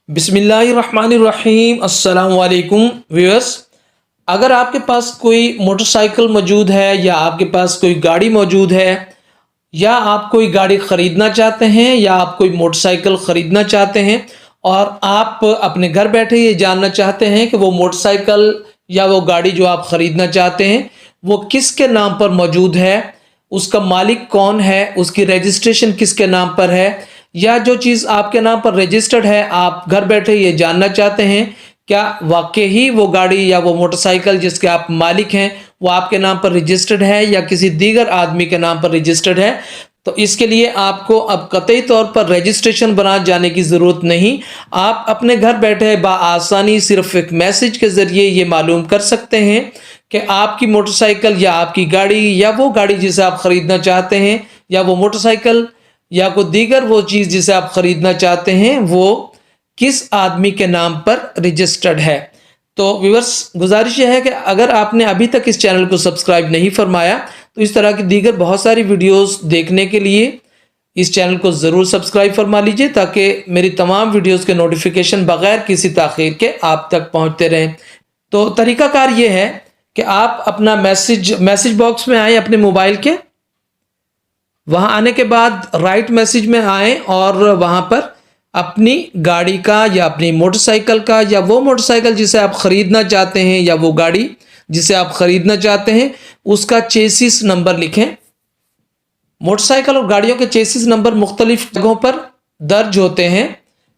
बिस्मिल्लाहिर्रहमानिर्रहीम। अस्सलाम वालेकुम व्यूअर्स। अगर आपके पास कोई मोटरसाइकिल मौजूद है या आपके पास कोई गाड़ी मौजूद है या आप कोई गाड़ी ख़रीदना चाहते हैं या आप कोई मोटरसाइकिल ख़रीदना चाहते हैं और आप अपने घर बैठे ये जानना चाहते हैं कि वो मोटरसाइकिल या वो गाड़ी जो आप ख़रीदना चाहते हैं वो किसके नाम पर मौजूद है, उसका मालिक कौन है, उसकी रजिस्ट्रेशन किसके नाम पर है, या जो चीज़ आपके नाम पर रजिस्टर्ड है आप घर बैठे ये जानना चाहते हैं क्या वाकई ही वो गाड़ी या वो मोटरसाइकिल जिसके आप मालिक हैं वो आपके नाम पर रजिस्टर्ड है या किसी दीगर आदमी के नाम पर रजिस्टर्ड है। तो इसके लिए आपको अब कतई तौर पर रजिस्ट्रेशन बना जाने की ज़रूरत नहीं। आप अपने घर बैठे बआसानी सिर्फ एक मैसेज के ज़रिए ये मालूम कर सकते हैं कि आपकी मोटरसाइकिल या आपकी गाड़ी या वो गाड़ी जिसे आप ख़रीदना चाहते हैं या वो मोटरसाइकिल या कोई दीगर वो चीज़ जिसे आप ख़रीदना चाहते हैं वो किस आदमी के नाम पर रजिस्टर्ड है। तो व्यूअर्स, गुजारिश है कि अगर आपने अभी तक इस चैनल को सब्सक्राइब नहीं फरमाया तो इस तरह की दीगर बहुत सारी वीडियोस देखने के लिए इस चैनल को ज़रूर सब्सक्राइब फरमा लीजिए ताकि मेरी तमाम वीडियोस के नोटिफिकेशन बग़ैर किसी ताख़ीर के आप तक पहुंचते रहें। तो तरीक़ाकार ये है कि आप अपना मैसेज बॉक्स में आएँ अपने मोबाइल के, वहाँ आने के बाद राइट मैसेज में आएँ और वहाँ पर अपनी गाड़ी का या अपनी मोटरसाइकिल का या वो मोटरसाइकिल जिसे आप ख़रीदना चाहते हैं या वो गाड़ी जिसे आप ख़रीदना चाहते हैं उसका चेसिस नंबर लिखें। मोटरसाइकिल और गाड़ियों के चेसिस नंबर मुख्तलिफ जगहों पर दर्ज होते हैं।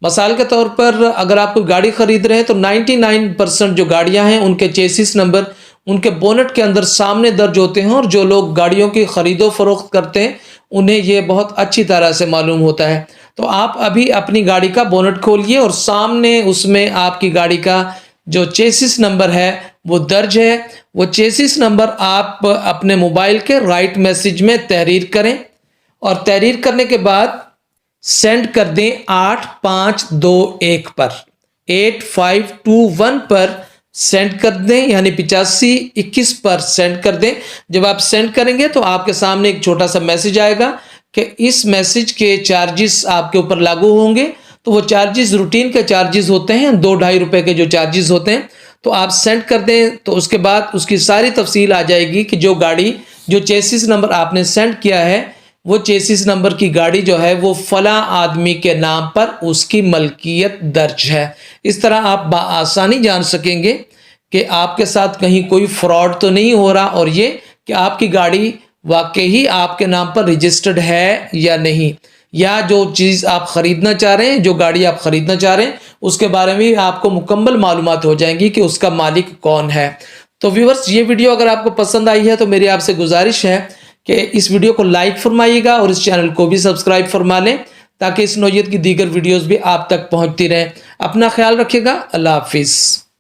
मिसाल के तौर पर अगर आप कोई गाड़ी ख़रीद रहे हैं तो 99% जो गाड़ियां हैं उनके चेसिस नंबर उनके बोनट के अंदर सामने दर्ज होते हैं और जो लोग गाड़ियों की ख़रीदो फरोख्त करते हैं उन्हें ये बहुत अच्छी तरह से मालूम होता है। तो आप अभी अपनी गाड़ी का बोनट खोलिए और सामने उसमें आपकी गाड़ी का जो चेसिस नंबर है वो दर्ज है। वो चेसिस नंबर आप अपने मोबाइल के राइट मैसेज में तहरीर करें और तहरीर करने के बाद सेंड कर दें 8521 पर 8521 पर सेंड कर दें, यानी 8521 पर सेंड कर दें। जब आप सेंड करेंगे तो आपके सामने एक छोटा सा मैसेज आएगा कि इस मैसेज के चार्जेस आपके ऊपर लागू होंगे। तो वो चार्जेस रूटीन के चार्जेस होते हैं, 2-2.5 रुपए के जो चार्जेस होते हैं। तो आप सेंड कर दें तो उसके बाद उसकी सारी तफसील आ जाएगी कि जो गाड़ी जो चेसिस नंबर आपने सेंड किया है वो चेसिस नंबर की गाड़ी जो है वो फला आदमी के नाम पर उसकी मलकियत दर्ज है। इस तरह आप बआसानी जान सकेंगे कि आपके साथ कहीं कोई फ्रॉड तो नहीं हो रहा और ये कि आपकी गाड़ी वाकई ही आपके नाम पर रजिस्टर्ड है या नहीं, या जो चीज़ आप ख़रीदना चाह रहे हैं, जो गाड़ी आप ख़रीदना चाह रहे हैं उसके बारे में आपको मुकम्मल मालूमात हो जाएंगी कि उसका मालिक कौन है। तो व्यूअर्स, ये वीडियो अगर आपको पसंद आई है तो मेरी आपसे गुजारिश है कि इस वीडियो को लाइक फरमाइएगा और इस चैनल को भी सब्सक्राइब फरमा लें ताकि इस नौइयत की दीगर वीडियोज़ भी आप तक पहुँचती रहें। अपना ख्याल रखिएगा। अल्लाह हाफिज़।